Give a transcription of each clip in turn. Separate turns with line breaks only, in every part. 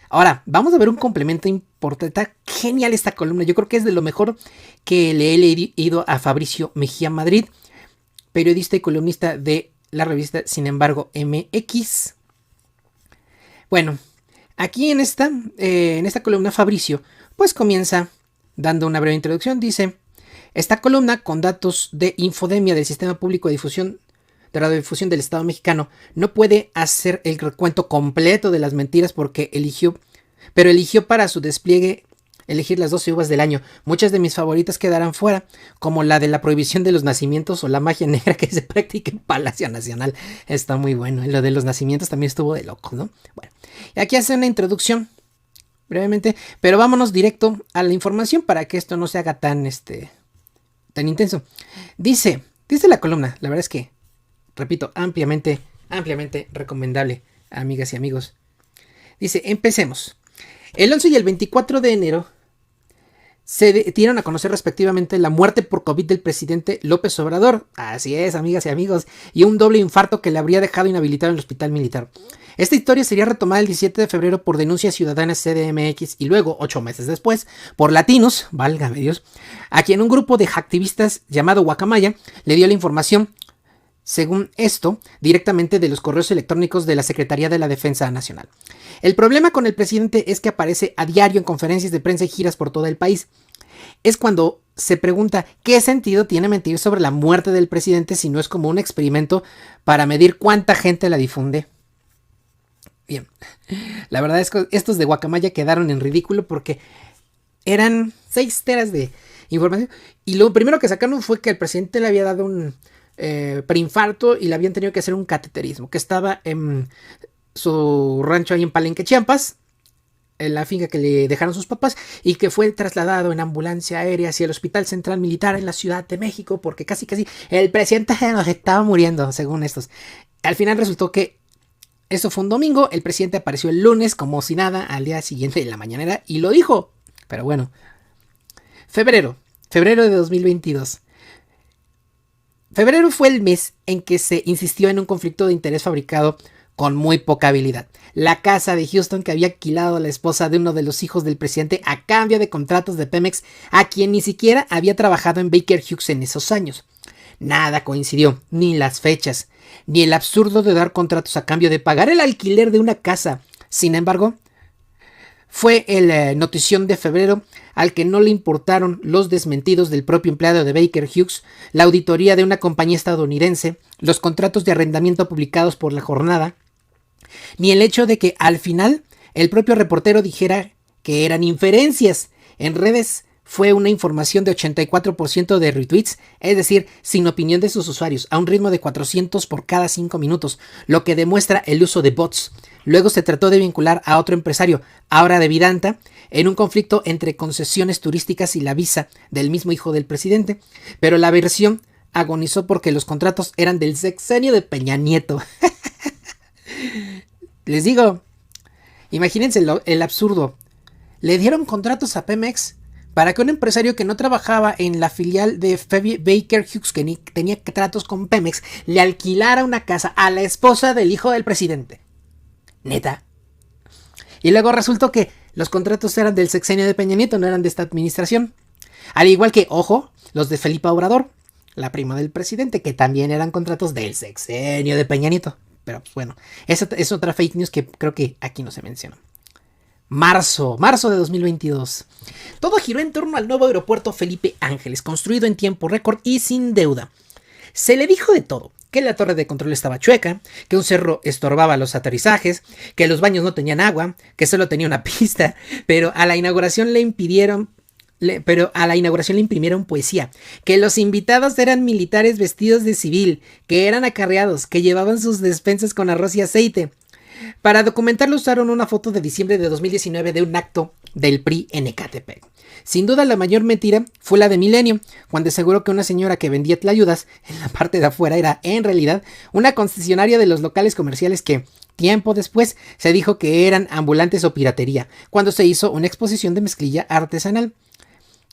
Ahora, vamos a ver un complemento importante. Está genial esta columna. Yo creo que es de lo mejor que le he leído a Fabricio Mejía Madrid, periodista y columnista de la revista Sin embargo MX. Bueno, aquí en esta columna Fabricio pues comienza dando una breve introducción. Dice: esta columna, con datos de infodemia del Sistema Público de Radiodifusión del Estado Mexicano, no puede hacer el recuento completo de las mentiras porque eligió para su despliegue elegir las 12 uvas del año. Muchas de mis favoritas quedarán fuera, como la de la prohibición de los nacimientos o la magia negra que se practica en Palacio Nacional. Está muy bueno. Lo de los nacimientos también estuvo de loco, ¿no? Bueno, y aquí hace una introducción brevemente, pero vámonos directo a la información para que esto no se haga tan intenso. Dice la columna, la verdad es que, repito, ampliamente recomendable, amigas y amigos. Dice: empecemos. El 11 y el 24 de enero se dieron a conocer respectivamente la muerte por COVID del presidente López Obrador. Así es, amigas y amigos, y un doble infarto que le habría dejado inhabilitado en el hospital militar. Esta historia sería retomada el 17 de febrero por denuncias ciudadanas CDMX y luego, 8 meses después, por Latinos, válgame Dios, a quien un grupo de activistas llamado Guacamaya le dio la información, según esto, directamente de los correos electrónicos de la Secretaría de la Defensa Nacional. El problema con el presidente es que aparece a diario en conferencias de prensa y giras por todo el país. Es cuando se pregunta qué sentido tiene mentir sobre la muerte del presidente si no es como un experimento para medir cuánta gente la difunde. Bien, la verdad es que estos de Guacamaya quedaron en ridículo porque eran 6 teras de información y lo primero que sacaron fue que el presidente le había dado un preinfarto y le habían tenido que hacer un cateterismo, que estaba en su rancho ahí en Palenque, Chiapas, en la finca que le dejaron sus papás, y que fue trasladado en ambulancia aérea hacia el Hospital Central Militar en la Ciudad de México, porque casi el presidente nos estaba muriendo, según estos. Al final resultó que eso fue un domingo, el presidente apareció el lunes como si nada, al día siguiente en la mañanera, y lo dijo. Pero bueno, febrero de 2022. Febrero fue el mes en que se insistió en un conflicto de interés fabricado con muy poca habilidad. La casa de Houston, que había alquilado a la esposa de uno de los hijos del presidente a cambio de contratos de Pemex, a quien ni siquiera había trabajado en Baker Hughes en esos años. Nada coincidió, ni las fechas, ni el absurdo de dar contratos a cambio de pagar el alquiler de una casa. Sin embargo, fue el notición de febrero al que no le importaron los desmentidos del propio empleado de Baker Hughes, la auditoría de una compañía estadounidense, los contratos de arrendamiento publicados por La Jornada, ni el hecho de que al final el propio reportero dijera que eran inferencias. En redes fue una información de 84% de retweets, es decir, sin opinión de sus usuarios, a un ritmo de 400 por cada 5 minutos, lo que demuestra el uso de bots. Luego se trató de vincular a otro empresario, ahora de Vidanta, en un conflicto entre concesiones turísticas y la visa del mismo hijo del presidente, pero la versión agonizó porque los contratos eran del sexenio de Peña Nieto. Les digo, imagínense el absurdo. Le dieron contratos a Pemex para que un empresario que no trabajaba en la filial de Baker Hughes, que ni tenía tratos con Pemex, le alquilara una casa a la esposa del hijo del presidente. Neta. Y luego resultó que los contratos eran del sexenio de Peña Nieto, no eran de esta administración. Al igual que, ojo, los de Felipa Obrador, la prima del presidente, que también eran contratos del sexenio de Peña Nieto. Pero bueno, esa es otra fake news que creo que aquí no se menciona. Marzo de 2022. Todo giró en torno al nuevo aeropuerto Felipe Ángeles, construido en tiempo récord y sin deuda. Se le dijo de todo, que la torre de control estaba chueca, que un cerro estorbaba los aterrizajes, que los baños no tenían agua, que solo tenía una pista, pero a la inauguración le imprimieron poesía, que los invitados eran militares vestidos de civil, que eran acarreados, que llevaban sus despensas con arroz y aceite. Para documentarlo usaron una foto de diciembre de 2019 de un acto del PRI en Ecatepec. Sin duda la mayor mentira fue la de Milenio, cuando aseguró que una señora que vendía tlayudas en la parte de afuera era en realidad una concesionaria de los locales comerciales que, tiempo después, se dijo que eran ambulantes o piratería, cuando se hizo una exposición de mezclilla artesanal.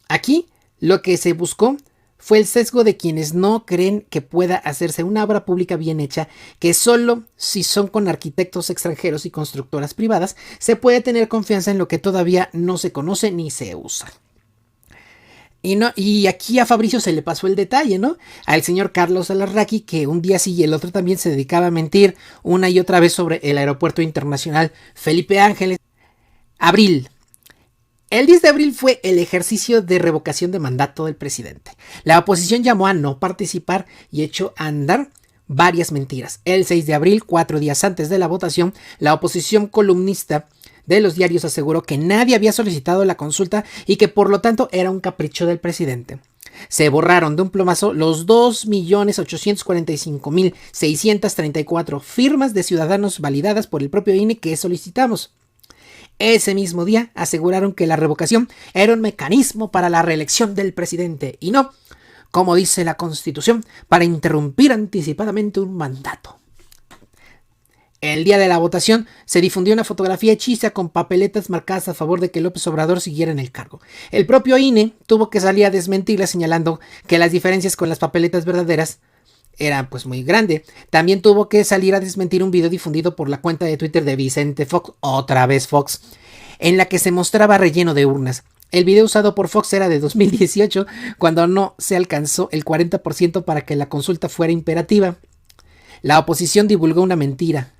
Aquí lo que se buscó fue el sesgo de quienes no creen que pueda hacerse una obra pública bien hecha, que solo si son con arquitectos extranjeros y constructoras privadas se puede tener confianza en lo que todavía no se conoce ni se usa. Y aquí a Fabricio se le pasó el detalle, ¿no? Al señor Carlos Alarraqui, que un día sí y el otro también se dedicaba a mentir una y otra vez sobre el aeropuerto internacional Felipe Ángeles. Abril. El 10 de abril fue el ejercicio de revocación de mandato del presidente. La oposición llamó a no participar y echó a andar varias mentiras. El 6 de abril, 4 días antes de la votación, la oposición columnista de los diarios aseguró que nadie había solicitado la consulta y que por lo tanto era un capricho del presidente. Se borraron de un plumazo los 2.845.634 firmas de ciudadanos validadas por el propio INE que solicitamos. Ese mismo día aseguraron que la revocación era un mecanismo para la reelección del presidente y no, como dice la Constitución, para interrumpir anticipadamente un mandato. El día de la votación se difundió una fotografía hechiza con papeletas marcadas a favor de que López Obrador siguiera en el cargo. El propio INE tuvo que salir a desmentirla señalando que las diferencias con las papeletas verdaderas eran pues muy grandes. También tuvo que salir a desmentir un video difundido por la cuenta de Twitter de Vicente Fox, otra vez Fox, en la que se mostraba relleno de urnas. El video usado por Fox era de 2018, cuando no se alcanzó el 40% para que la consulta fuera imperativa. La oposición divulgó una mentira,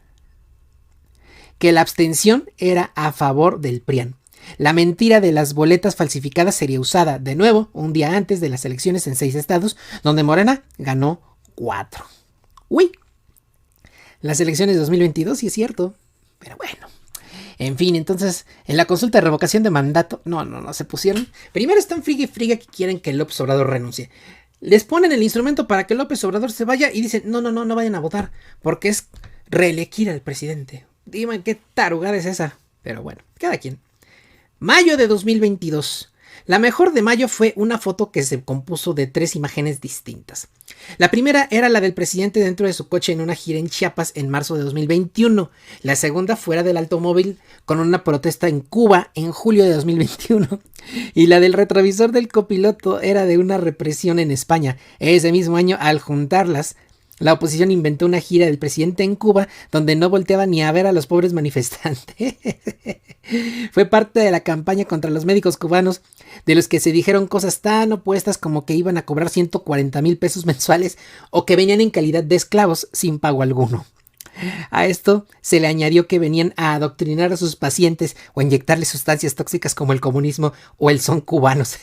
que la abstención era a favor del PRIAN. La mentira de las boletas falsificadas sería usada de nuevo un día antes de las elecciones en 6 estados, donde Morena ganó 4. Uy, las elecciones de 2022 sí es cierto, pero bueno. En fin, entonces, en la consulta de revocación de mandato, no se pusieron. Primero están friga y friga que quieren que López Obrador renuncie. Les ponen el instrumento para que López Obrador se vaya y dicen, no vayan a votar, porque es reelegir al presidente. Dime qué tarugada es esa. Pero bueno, cada quien. Mayo de 2022. La mejor de mayo fue una foto que se compuso de 3 imágenes distintas. La primera era la del presidente dentro de su coche en una gira en Chiapas en marzo de 2021. La segunda fuera del automóvil con una protesta en Cuba en julio de 2021. Y la del retrovisor del copiloto era de una represión en España. Ese mismo año, al juntarlas, la oposición inventó una gira del presidente en Cuba donde no volteaba ni a ver a los pobres manifestantes. Fue parte de la campaña contra los médicos cubanos, de los que se dijeron cosas tan opuestas como que iban a cobrar 140,000 pesos mensuales o que venían en calidad de esclavos sin pago alguno. A esto se le añadió que venían a adoctrinar a sus pacientes o a inyectarles sustancias tóxicas como el comunismo o el son cubanos.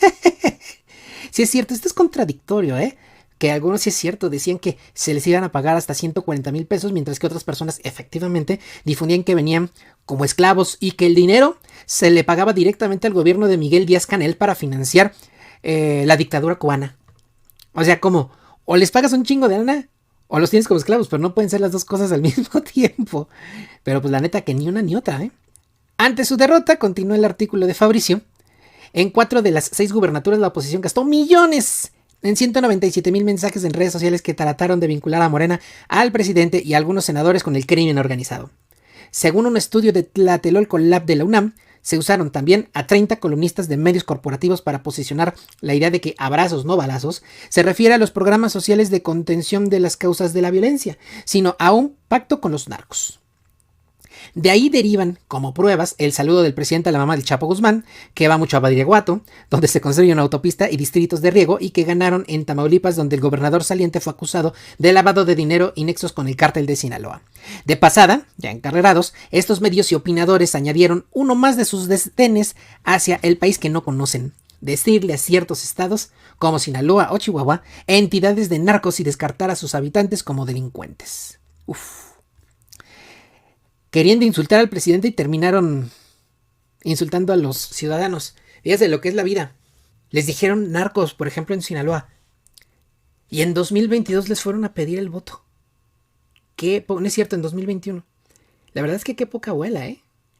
Sí es cierto, esto es contradictorio, que algunos sí es cierto, decían que se les iban a pagar hasta 140,000 pesos, mientras que otras personas efectivamente difundían que venían como esclavos y que el dinero se le pagaba directamente al gobierno de Miguel Díaz-Canel para financiar la dictadura cubana. O sea, como, o les pagas un chingo de lana o los tienes como esclavos, pero no pueden ser las dos cosas al mismo tiempo. Pero pues la neta que ni una ni otra, Ante su derrota, continuó el artículo de Fabricio, en 4 de las 6 gubernaturas la oposición gastó millones en 197,000 mensajes en redes sociales que trataron de vincular a Morena al presidente y a algunos senadores con el crimen organizado. Según un estudio de Tlatelolco Lab de la UNAM, se usaron también a 30 columnistas de medios corporativos para posicionar la idea de que abrazos no balazos se refiere a los programas sociales de contención de las causas de la violencia, sino a un pacto con los narcos. De ahí derivan como pruebas el saludo del presidente a la mamá del Chapo Guzmán, que va mucho a Badiraguato, donde se construye una autopista y distritos de riego, y que ganaron en Tamaulipas, donde el gobernador saliente fue acusado de lavado de dinero y nexos con el cártel de Sinaloa. De pasada, ya encarrerados, estos medios y opinadores añadieron uno más de sus desdenes hacia el país que no conocen. Decirle a ciertos estados, como Sinaloa o Chihuahua, entidades de narcos y descartar a sus habitantes como delincuentes. Queriendo insultar al presidente y terminaron insultando a los ciudadanos. Fíjense lo que es la vida. Les dijeron narcos, por ejemplo, en Sinaloa. Y en 2022 les fueron a pedir el voto. No es cierto, en 2021. La verdad es que qué poca abuela,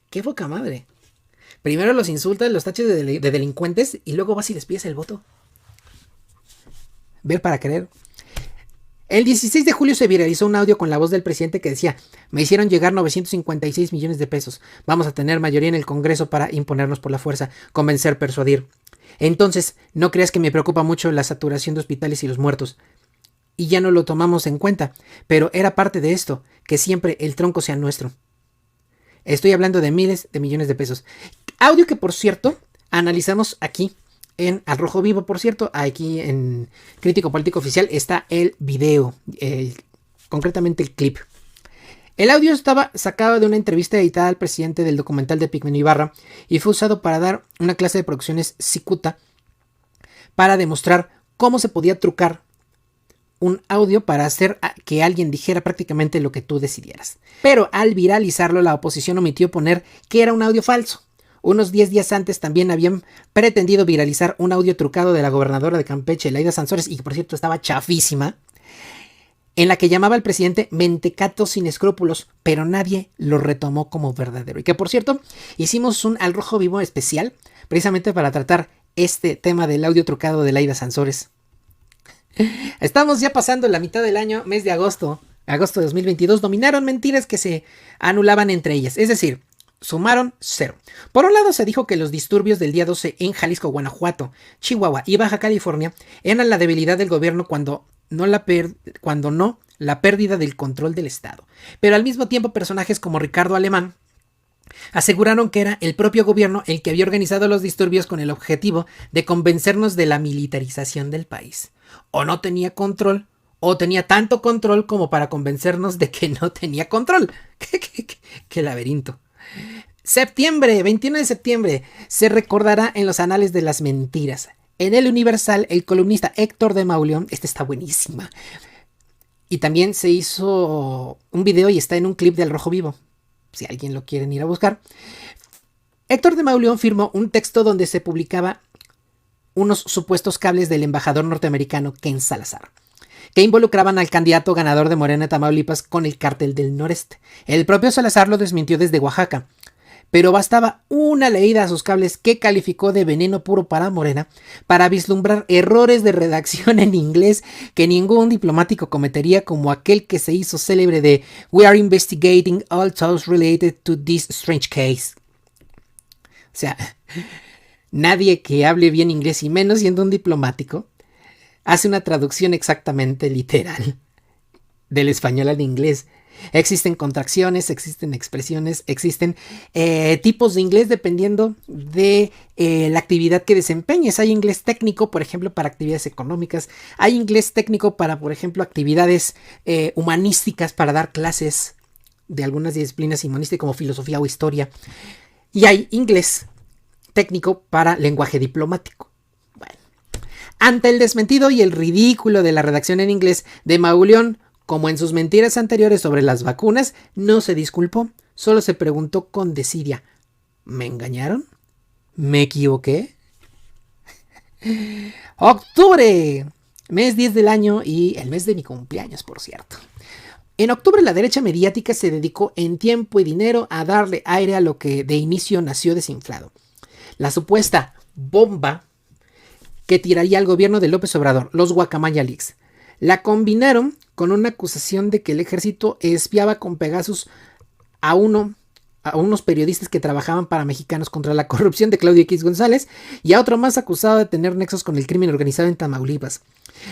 Qué poca madre. Primero los insultas, los taches de delincuentes y luego vas y les pides el voto. Ver para creer. El 16 de julio se viralizó un audio con la voz del presidente que decía: me hicieron llegar 956 millones de pesos. Vamos a tener mayoría en el Congreso para imponernos por la fuerza, convencer, persuadir. Entonces, no creas que me preocupa mucho la saturación de hospitales y los muertos. Y ya no lo tomamos en cuenta, pero era parte de esto, que siempre el tronco sea nuestro. Estoy hablando de miles de millones de pesos. Audio que, por cierto, analizamos aquí en Al Rojo Vivo. Por cierto, aquí en Crítico Político Oficial está el video, concretamente el clip. El audio estaba sacado de una entrevista editada al presidente del documental de Pigmenio Ibarra y fue usado para dar una clase de producciones cicuta para demostrar cómo se podía trucar un audio para hacer que alguien dijera prácticamente lo que tú decidieras. Pero al viralizarlo, la oposición omitió poner que era un audio falso. Unos 10 días antes también habían pretendido viralizar un audio trucado de la gobernadora de Campeche, Laida Sansores, y que por cierto estaba chafísima, en la que llamaba al presidente mentecato sin escrúpulos, pero nadie lo retomó como verdadero. Y que por cierto, hicimos un Al Rojo Vivo especial, precisamente para tratar este tema del audio trucado de Laida Sansores. Estamos ya pasando la mitad del año, mes de agosto de 2022, dominaron mentiras que se anulaban entre ellas, es decir, sumaron 0. Por un lado se dijo que los disturbios del día 12 en Jalisco, Guanajuato, Chihuahua y Baja California eran la debilidad del gobierno cuando no la pérdida del control del Estado. Pero al mismo tiempo personajes como Ricardo Alemán aseguraron que era el propio gobierno el que había organizado los disturbios con el objetivo de convencernos de la militarización del país. O no tenía control, o tenía tanto control como para convencernos de que no tenía control. ¡Qué laberinto! Septiembre, 21 de septiembre, se recordará en los anales de las mentiras. En el Universal, el columnista Héctor de Mauleón, esta está buenísima, y también se hizo un video y está en un clip del Rojo Vivo, si alguien lo quieren ir a buscar. Héctor de Mauleón firmó un texto donde se publicaba unos supuestos cables del embajador norteamericano Ken Salazar, que involucraban al candidato ganador de Morena, Tamaulipas, con el cártel del noreste. El propio Salazar lo desmintió desde Oaxaca, pero bastaba una leída a sus cables que calificó de veneno puro para Morena para vislumbrar errores de redacción en inglés que ningún diplomático cometería, como aquel que se hizo célebre de "We are investigating all those related to this strange case". O sea, nadie que hable bien inglés, y menos siendo un diplomático, hace una traducción exactamente literal del español al inglés. Existen contracciones, existen expresiones, existen tipos de inglés dependiendo de la actividad que desempeñes. Hay inglés técnico, por ejemplo, para actividades económicas. Hay inglés técnico para, por ejemplo, actividades humanísticas, para dar clases de algunas disciplinas humanísticas como filosofía o historia. Y hay inglés técnico para lenguaje diplomático. Bueno, ante el desmentido y el ridículo de la redacción en inglés de Mauleón, como en sus mentiras anteriores sobre las vacunas, no se disculpó, solo se preguntó con desidia: ¿me engañaron? ¿Me equivoqué? Octubre, mes 10 del año y el mes de mi cumpleaños, por cierto. En octubre la derecha mediática se dedicó en tiempo y dinero a darle aire a lo que de inicio nació desinflado: la supuesta bomba que tiraría al gobierno de López Obrador, los Guacamaya Leaks. La combinaron con una acusación de que el ejército espiaba con Pegasus a unos periodistas que trabajaban para Mexicanos contra la Corrupción, de Claudio X González, y a otro más acusado de tener nexos con el crimen organizado en Tamaulipas.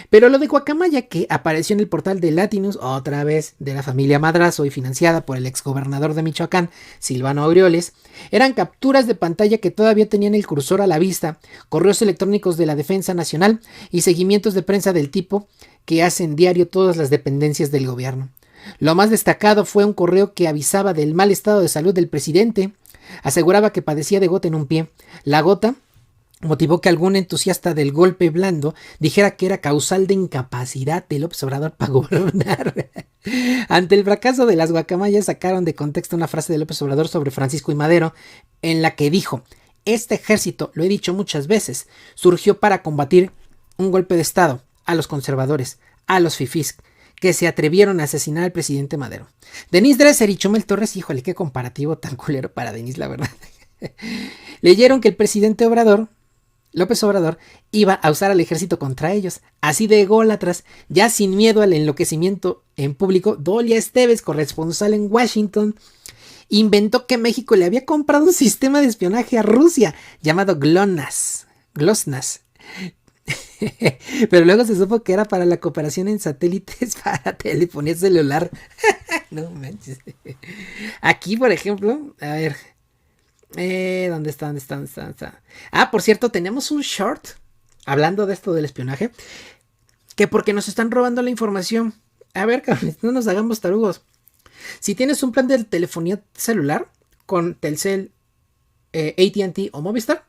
Pero lo de Guacamaya, que apareció en el portal de Latinus, otra vez de la familia Madrazo y financiada por el exgobernador de Michoacán, Silvano Aureoles, eran capturas de pantalla que todavía tenían el cursor a la vista, correos electrónicos de la Defensa Nacional y seguimientos de prensa del tipo que hacen diario todas las dependencias del gobierno. Lo más destacado fue un correo que avisaba del mal estado de salud del presidente. Aseguraba que padecía de gota en un pie. La gota motivó que algún entusiasta del golpe blando dijera que era causal de incapacidad del López Obrador para gobernar. Ante el fracaso de las guacamayas, sacaron de contexto una frase de López Obrador sobre Francisco I. Madero, en la que dijo: este ejército, lo he dicho muchas veces, surgió para combatir un golpe de estado a los conservadores, a los fifís, que se atrevieron a asesinar al presidente Madero. Denise Dresser y Chumel Torres, híjole, qué comparativo tan culero para Denise, la verdad. Leyeron que el presidente Obrador López Obrador iba a usar al ejército contra ellos, así de ególatras, ya sin miedo al enloquecimiento en público. Dolia Esteves, corresponsal en Washington, inventó que México le había comprado un sistema de espionaje a Rusia llamado GLONASS. Pero luego se supo que era para la cooperación en satélites para telefonía celular. No manches. Aquí, por ejemplo, a ver. ¿Dónde está? Ah, por cierto, tenemos un short hablando de esto del espionaje. Que porque nos están robando la información. A ver, cabrones, no nos hagamos tarugos. Si tienes un plan de telefonía celular con Telcel, AT&T o Movistar,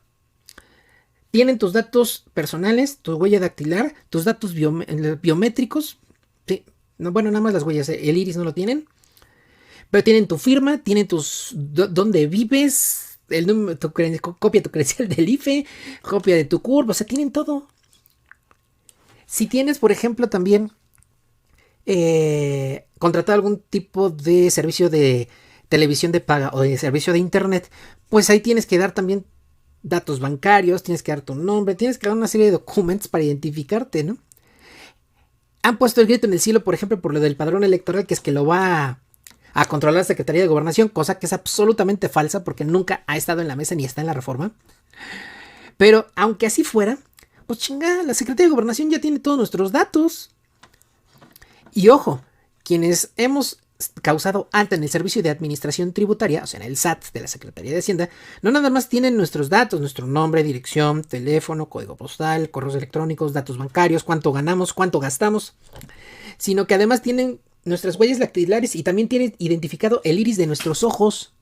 tienen tus datos personales, tu huella dactilar, tus datos biométricos. Sí, no, bueno, nada más las huellas, el iris no lo tienen. Pero tienen tu firma, tienen dónde vives, el número, copia de tu credencial del IFE, copia de tu CURP, o sea, tienen todo. Si tienes, por ejemplo, también contratado algún tipo de servicio de televisión de paga o de servicio de internet, pues ahí tienes que dar también datos bancarios, tienes que dar tu nombre, tienes que dar una serie de documentos para identificarte, ¿no? Han puesto el grito en el cielo, por ejemplo, por lo del padrón electoral, que es que lo va a controlar la Secretaría de Gobernación, cosa que es absolutamente falsa porque nunca ha estado en la mesa ni está en la reforma. Pero aunque así fuera, pues chingada, la Secretaría de Gobernación ya tiene todos nuestros datos. Y ojo, quienes hemos causado alta en el Servicio de Administración Tributaria, o sea, en el SAT de la Secretaría de Hacienda, no nada más tienen nuestros datos, nuestro nombre, dirección, teléfono, código postal, correos electrónicos, datos bancarios, cuánto ganamos, cuánto gastamos, sino que además tienen nuestras huellas dactilares y también tienen identificado el iris de nuestros ojos.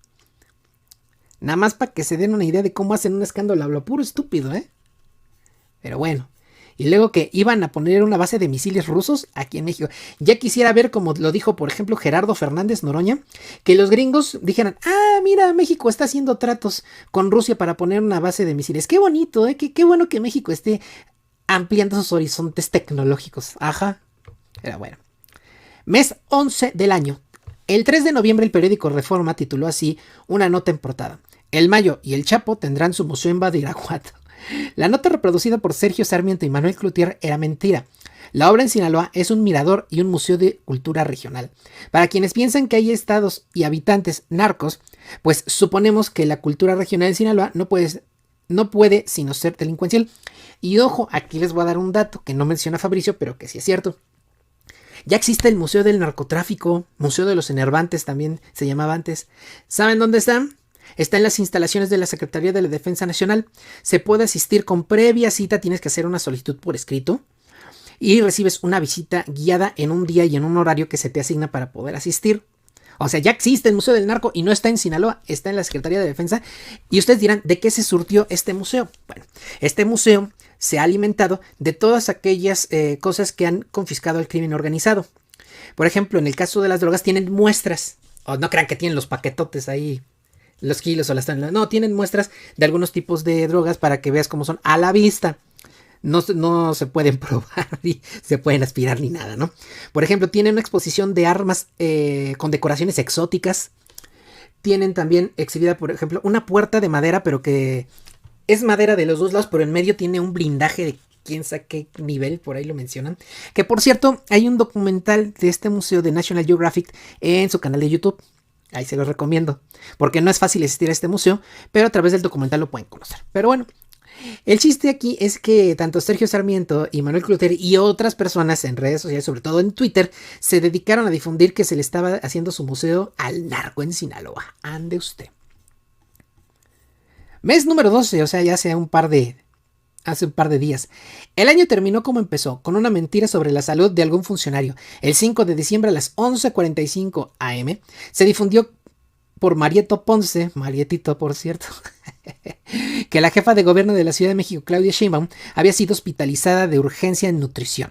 Nada más para que se den una idea de cómo hacen un escándalo a lo puro estúpido, ¿eh? Pero bueno. Y luego que iban a poner una base de misiles rusos aquí en México. Ya quisiera ver, como lo dijo, por ejemplo, Gerardo Fernández Noroña, que los gringos dijeran, ah, mira, México está haciendo tratos con Rusia para poner una base de misiles. Qué bonito, ¿eh? Qué bueno que México esté ampliando sus horizontes tecnológicos. Ajá. Pero bueno. Mes 11 del año. El 3 de noviembre el periódico Reforma tituló así una nota en portada. El Mayo y el Chapo tendrán su museo en Badiraguato. La nota reproducida por Sergio Sarmiento y Manuel Cloutier era mentira. La obra en Sinaloa es un mirador y un museo de cultura regional. Para quienes piensan que hay estados y habitantes narcos, pues suponemos que la cultura regional en Sinaloa no puede sino ser delincuencial. Y ojo, aquí les voy a dar un dato que no menciona Fabricio, pero que sí es cierto. Ya existe el Museo del Narcotráfico, Museo de los Enervantes también se llamaba antes. ¿Saben dónde están? Está en las instalaciones de la Secretaría de la Defensa Nacional. Se puede asistir con previa cita, tienes que hacer una solicitud por escrito y recibes una visita guiada en un día y en un horario que se te asigna para poder asistir. O sea, ya existe el Museo del Narco y no está en Sinaloa, está en la Secretaría de Defensa. Y ustedes dirán, ¿de qué se surtió este museo? Bueno, este museo se ha alimentado de todas aquellas cosas que han confiscado el crimen organizado. Por ejemplo, en el caso de las drogas tienen muestras. O no crean que tienen los paquetotes ahí, los kilos o las toneladas. No, tienen muestras de algunos tipos de drogas para que veas cómo son a la vista. No se pueden probar ni se pueden aspirar ni nada, ¿no? Por ejemplo, tienen una exposición de armas con decoraciones exóticas. Tienen también exhibida, por ejemplo, una puerta de madera, pero que es madera de los dos lados, pero en medio tiene un blindaje de quién sabe qué nivel, por ahí lo mencionan. Que por cierto, hay un documental de este museo de National Geographic en su canal de YouTube. Ahí se los recomiendo, porque no es fácil asistir a este museo, pero a través del documental lo pueden conocer. Pero bueno, el chiste aquí es que tanto Sergio Sarmiento y Manuel Cloutier y otras personas en redes sociales, sobre todo en Twitter, se dedicaron a difundir que se le estaba haciendo su museo al narco en Sinaloa. Ande usted. Mes número 12, o sea, ya hace un par de días. El año terminó como empezó, con una mentira sobre la salud de algún funcionario. El 5 de diciembre a las 11:45 am se difundió por Marieto Ponce, Marietito por cierto, que la jefa de gobierno de la Ciudad de México, Claudia Sheinbaum, había sido hospitalizada de urgencia en nutrición.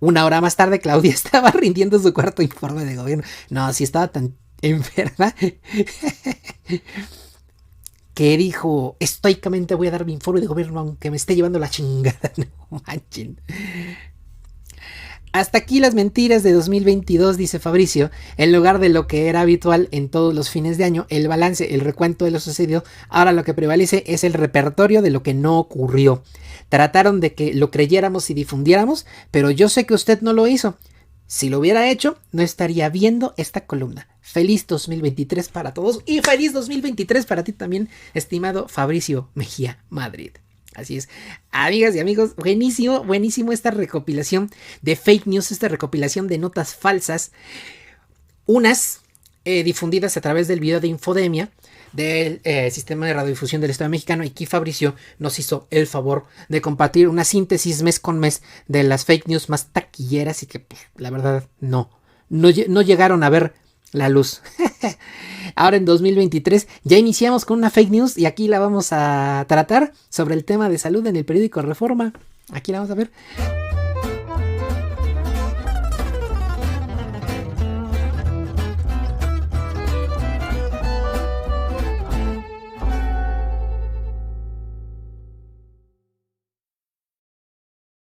Una hora más tarde, Claudia estaba rindiendo su cuarto informe de gobierno. No, si estaba tan enferma que dijo, estoicamente voy a dar mi informe de gobierno aunque me esté llevando la chingada. No manchen. Hasta aquí las mentiras de 2022, dice Fabricio. En lugar de lo que era habitual en todos los fines de año, el balance, el recuento de lo sucedido, ahora lo que prevalece es el repertorio de lo que no ocurrió. Trataron de que lo creyéramos y difundiéramos, pero yo sé que usted no lo hizo. Si lo hubiera hecho, no estaría viendo esta columna. Feliz 2023 para todos y feliz 2023 para ti también, estimado Fabricio Mejía Madrid. Así es, amigas y amigos, buenísimo esta recopilación de fake news, esta recopilación de notas falsas, unas difundidas a través del video de Infodemia del Sistema de Radiodifusión del Estado Mexicano, y aquí Fabricio nos hizo el favor de compartir una síntesis mes con mes de las fake news más taquilleras y que pues, la verdad no llegaron a ver la luz. Ahora en 2023 ya iniciamos con una fake news y aquí la vamos a tratar sobre el tema de salud en el periódico Reforma. Aquí la vamos a ver.